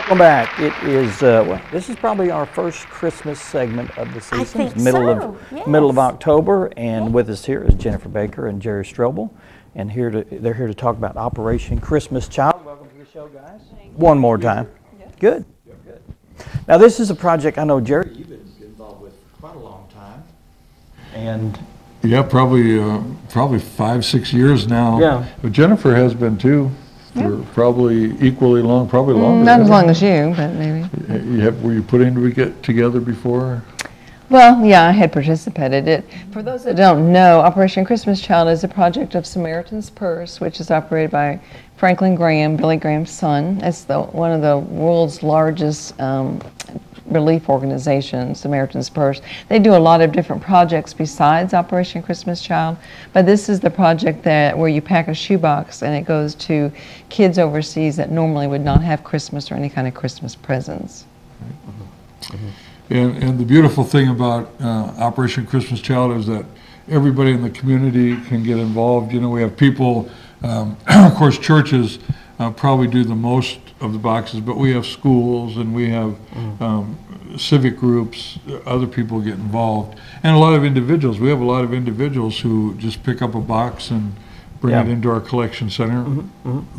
Welcome back. It is, well, this is probably our first Christmas segment of the season. I think It's middle so, of yes. middle of October, and with us here is Jennifer Baker and Jerry Strobel, and they're here to talk about Operation Christmas Child. Welcome to the show, guys. One more time. Good. Good. Now, this is a project I know, Jerry, you've been involved with quite a long time, and yeah, probably 5-6 years now. Yeah. But Jennifer has been too. For probably equally long, probably longer. Not as long as you, but maybe. Were you put into get together before? Well, yeah, I had participated. For those that don't know, Operation Christmas Child is a project of Samaritan's Purse, which is operated by Franklin Graham, Billy Graham's son. It's one of the world's largest relief organizations, Samaritan's Purse. They do a lot of different projects besides Operation Christmas Child, but this is the project where you pack a shoebox and it goes to kids overseas that normally would not have Christmas or any kind of Christmas presents. And the beautiful thing about Operation Christmas Child is that everybody in the community can get involved. You know, we have people, of course, churches probably do the most of the boxes, but we have schools and we have civic groups, other people get involved, and a lot of individuals. We have a lot of individuals who just pick up a box and bring it into our collection center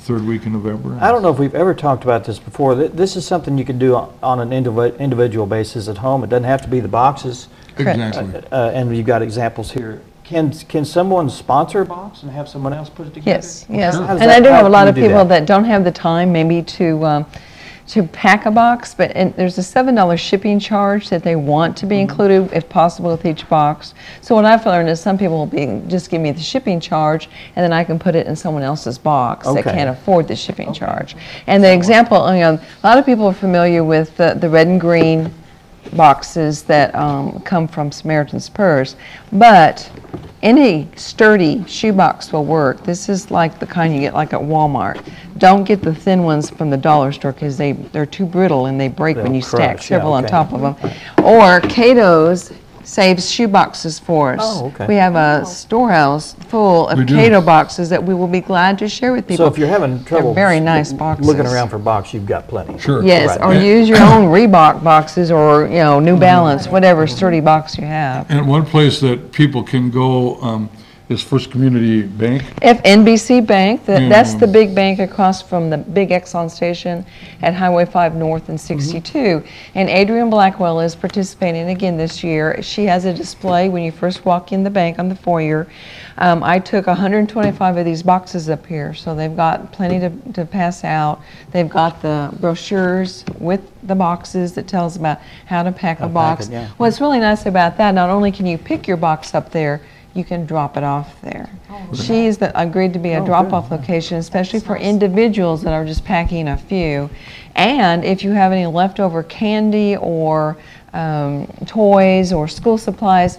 third week in November. I don't know if we've ever talked about this before. This is something you can do on an individual basis at home. It doesn't have to be the boxes. Exactly. And you've got examples here. Can someone sponsor a box and have someone else put it together? Yes, yes. Sure. And I do have a lot of people that don't have the time maybe to pack a box, but there's a $7 shipping charge that they want to be included, if possible, with each box. So what I've learned is some people will just give me the shipping charge, and then I can put it in someone else's box that can't afford the shipping charge. And the example, a lot of people are familiar with the red and green boxes that come from Samaritan's Purse, but any sturdy shoebox will work. This is like the kind you get like at Walmart. Don't get the thin ones from the dollar store because they're too brittle and they break when you stack several on top of them. Or Cato's saves shoe boxes for us. Oh, okay. We have a storehouse full of Cato boxes that we will be glad to share with people. So if you're having trouble very nice boxes. looking around for box, you've got plenty. Sure. Yes, or use your own Reebok boxes or New Balance, whatever sturdy box you have. And one place that people can go is First Community Bank. NBC Bank, that's the big bank across from the big Exxon station at Highway 5 North and 62. And Adrienne Blackwell is participating again this year. She has a display when you first walk in the bank on the foyer. I took 125 of these boxes up here, so they've got plenty to pass out. They've got the brochures with the boxes that tells about how to pack a box. What's really nice about that, not only can you pick your box up there, you can drop it off there. She's agreed to be a drop-off location, especially for individuals that are just packing a few. And if you have any leftover candy or toys or school supplies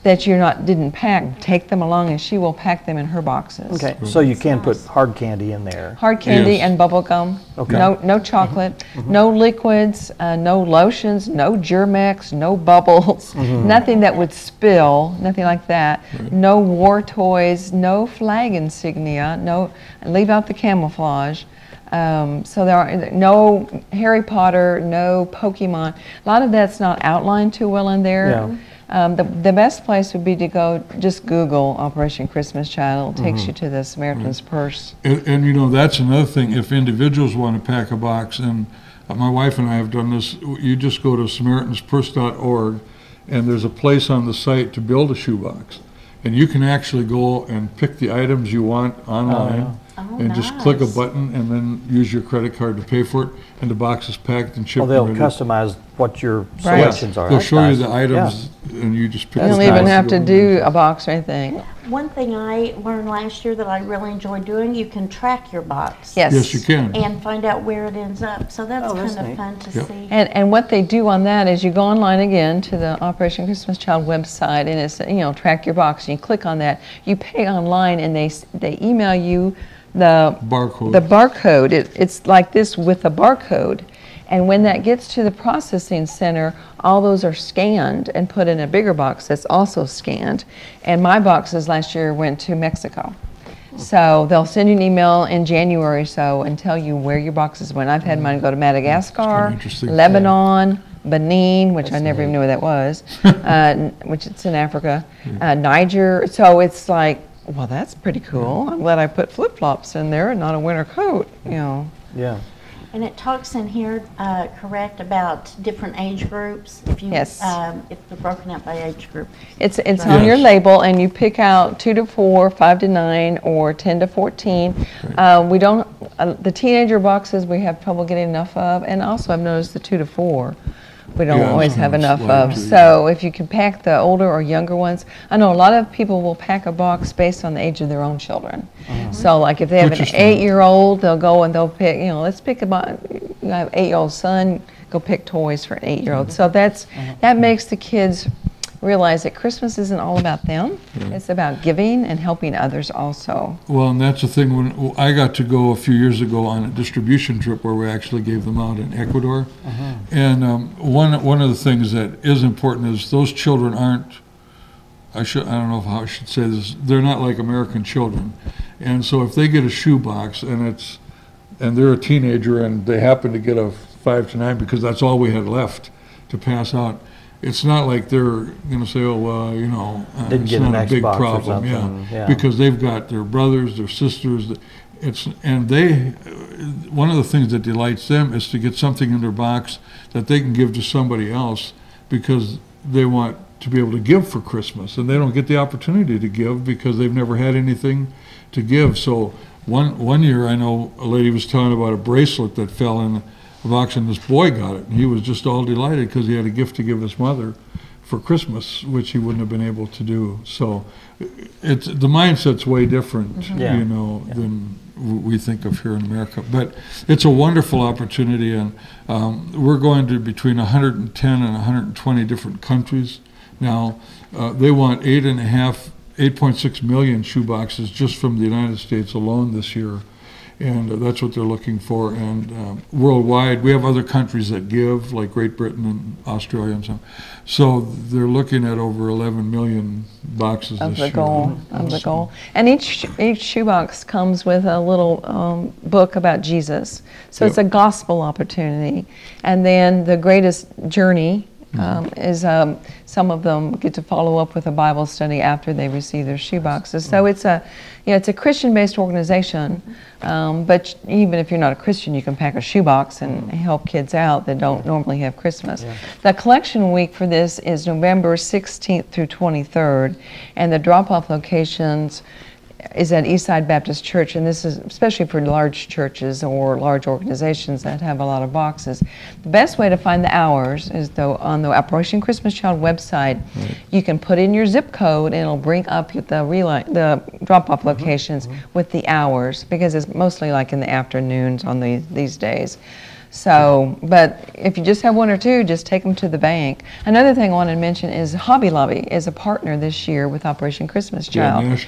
that you didn't pack, take them along and she will pack them in her boxes. Okay, so you can put hard candy in there. Hard candy and bubble gum. Okay. No chocolate, no liquids, no lotions, no Germex, no bubbles, nothing that would spill, nothing like that. No war toys, no flag insignia, leave out the camouflage. So there are no Harry Potter, no Pokemon. A lot of that's not outlined too well in there. Yeah. The best place would be to go just Google Operation Christmas Child. It takes you to the Samaritan's Purse. And that's another thing. If individuals want to pack a box, and my wife and I have done this, you just go to SamaritansPurse.org, and there's a place on the site to build a shoebox. And you can actually go and pick the items you want online. And just click a button and then use your credit card to pay for it, and the box is packed and shipped. They'll customize what your selections are. They'll show you the items, and you just pick. You don't even have to do a box or anything. One thing I learned last year that I really enjoyed doing, you can track your box. Yes. Yes, you can. And find out where it ends up. So that's kind of fun to see. And what they do on that is you go online again to the Operation Christmas Child website, and it's track your box, and you click on that. You pay online, and they email you the barcode. It's like this with a barcode, and when that gets to the processing center, all those are scanned and put in a bigger box that's also scanned. And my boxes last year went to Mexico. So they'll send you an email in January or so and tell you where your boxes went. I've had mine go to Madagascar, Lebanon, Benin, which I never even knew where that was, which it's in Africa, Niger. So it's like, well, that's pretty cool. I'm glad I put flip-flops in there and not a winter coat, you know. Yeah. And it talks in here, correct, about different age groups. If you, Yes. if they're broken out by age group. It's on your label, and you pick out 2 to 4, 5 to 9, or 10 to 14. We don't, the teenager boxes we have trouble getting enough of, and also I've noticed the 2 to 4. We don't always have enough of. So if you can pack the older or younger ones, I know a lot of people will pack a box based on the age of their own children. So like if they have an 8-year-old, they'll go and they'll pick, you know, let's pick about, you have an 8-year-old son, go pick toys for an 8-year-old. So that makes the kids realize that Christmas isn't all about them. It's about giving and helping others also. Well, and that's the thing, when I got to go a few years ago on a distribution trip where we actually gave them out in Ecuador. And one of the things that is important is those children aren't, I don't know how I should say this, they're not like American children. And so if they get a shoebox and they're a teenager and they happen to get a 5 to 9 because that's all we had left to pass out, it's not like they're going to say, oh, well, you know, it's not a big problem, because they've got their brothers, their sisters. One of the things that delights them is to get something in their box that they can give to somebody else because they want to be able to give for Christmas, and they don't get the opportunity to give because they've never had anything to give. So one year, I know a lady was telling about a bracelet that fell in the box, and this boy got it, and he was just all delighted because he had a gift to give his mother for Christmas, which he wouldn't have been able to do. So the mindset's way different, you know, than we think of here in America. But it's a wonderful opportunity, and we're going to between 110 and 120 different countries now. They want 8.6 million shoeboxes just from the United States alone this year. And that's what they're looking for. And worldwide, we have other countries that give, like Great Britain and Australia and so on. So they're looking at over 11 million boxes this year. Of the goal. And each shoebox comes with a little book about Jesus. So it's a gospel opportunity. And then the greatest journey is some of them get to follow up with a Bible study after they receive their shoeboxes. So it's a Christian-based organization, but even if you're not a Christian, you can pack a shoebox and help kids out that don't normally have Christmas. The collection week for this is November 16th through 23rd, and the drop-off locations is at Eastside Baptist Church, and this is especially for large churches or large organizations that have a lot of boxes. The best way to find the hours is on the Operation Christmas Child website. You can put in your zip code and it'll bring up the drop-off locations with the hours, because it's mostly like in the afternoons on these days. So, but if you just have 1 or 2, just take them to the bank. Another thing I want to mention is Hobby Lobby is a partner this year with Operation Christmas Child.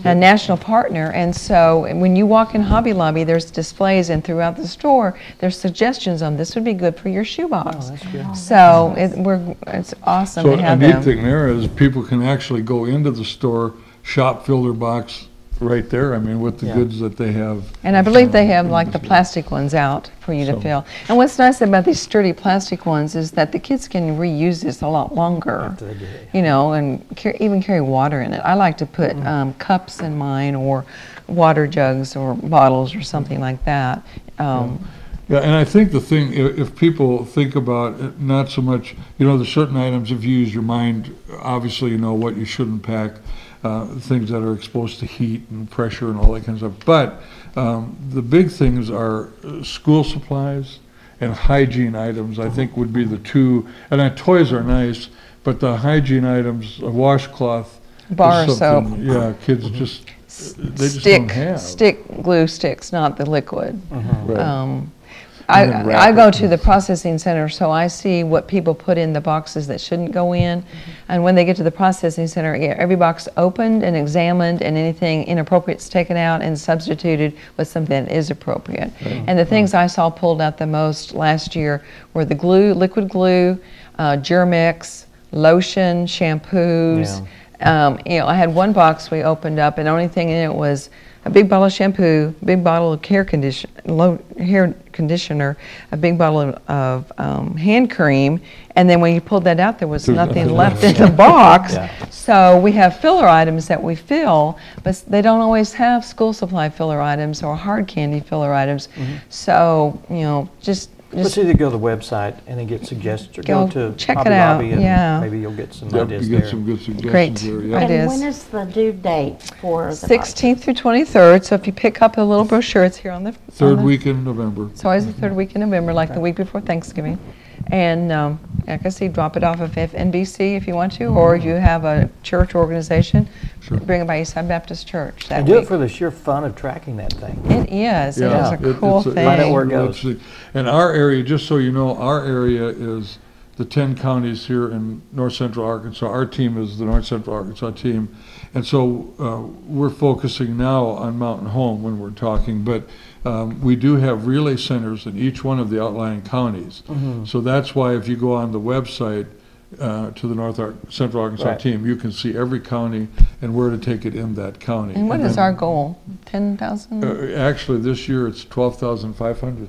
A national partner. And so when you walk in Hobby Lobby, there's displays, and throughout the store, there's suggestions on this would be good for your shoebox. Oh, that's good. So it's awesome to have them. So the neat thing there is people can actually go into the store, shop, fill their box right there, I mean, with the goods that they have. And I believe they have like the plastic ones out for you to fill. And what's nice about these sturdy plastic ones is that the kids can reuse this a lot longer, you know, and even carry water in it. I like to put cups in mine, or water jugs or bottles or something like that. Yeah, and I think the thing, if people think about it, not so much, you know, there's certain items, if you use your mind, obviously you know what you shouldn't pack. Things that are exposed to heat and pressure and all that kind of stuff. But the big things are school supplies and hygiene items, I think, would be the two. And toys are nice, but the hygiene items, a washcloth, bar soap. Yeah, kids they just don't have. Glue sticks, not the liquid. I go to the processing center, so I see what people put in the boxes that shouldn't go in. And when they get to the processing center, every box opened and examined, and anything inappropriate is taken out and substituted with something that is appropriate. And the things I saw pulled out the most last year were the glue, liquid glue, Germix, lotion, shampoos, I had one box we opened up, and the only thing in it was a big bottle of shampoo, a big bottle of hair conditioner, a big bottle of hand cream, and then when you pulled that out, there was nothing left in the box. So we have filler items that we fill, but they don't always have school supply filler items or hard candy filler items. So, just either go to the website and then get suggestions, or go to check Hobby it out. Lobby and maybe you'll get some ideas you there. get some good suggestions Great. there. And Ideas. when is the due date for the 16th through 23rd. So if you pick up a little brochure, it's here on the Third week in November. It's always the third week in November, like the week before Thanksgiving. And like I say, drop it off of NBC if you want to, or if you have a church organization, bring it by Eastside Baptist Church that And do week. it for the sheer fun of tracking that thing. It is. It is a cool thing. Find out where it goes. And our area, just so you know, our area is the 10 counties here in north central Arkansas. Our team is the north central Arkansas team. And so we're focusing now on Mountain Home when we're talking, but we do have relay centers in each one of the outlying counties. So that's why if you go on the website to the Central Arkansas team, you can see every county and where to take it in that county. And what is our goal? 10,000? Actually, this year it's 12,500.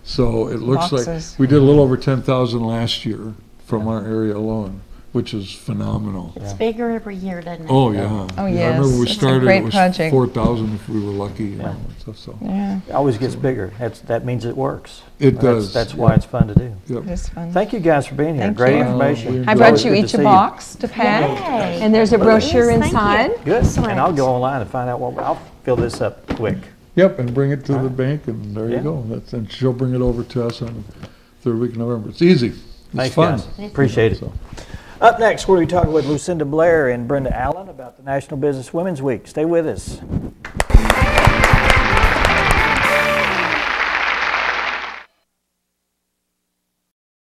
So it looks Boxes. like we did a little over 10,000 last year from our area alone, which is phenomenal. It's bigger every year, doesn't it? Oh, yeah. Oh, I yes. remember we It's a started, great it was project. 4,000 if we were lucky. And stuff, so. Yeah, It always gets bigger. That means it works. It does. That's why it's fun to do. Yep. it's fun. Thank you guys for being here. Thank Great you. information. I It's brought always you good to each see a you. box to pack, Yay. and there's a brochure Yes, thank you. inside. Good. Excellent. And I'll go online and find out I'll fill this up quick. Yep, and bring it to the bank, and there Yeah. you go. And she'll bring it over to us on the third week of November. It's easy. It's Thanks, fun. guys. Appreciate it. So. Up next, we'll be talking with Lucinda Blair and Brenda Allen about the National Business Women's Week. Stay with us.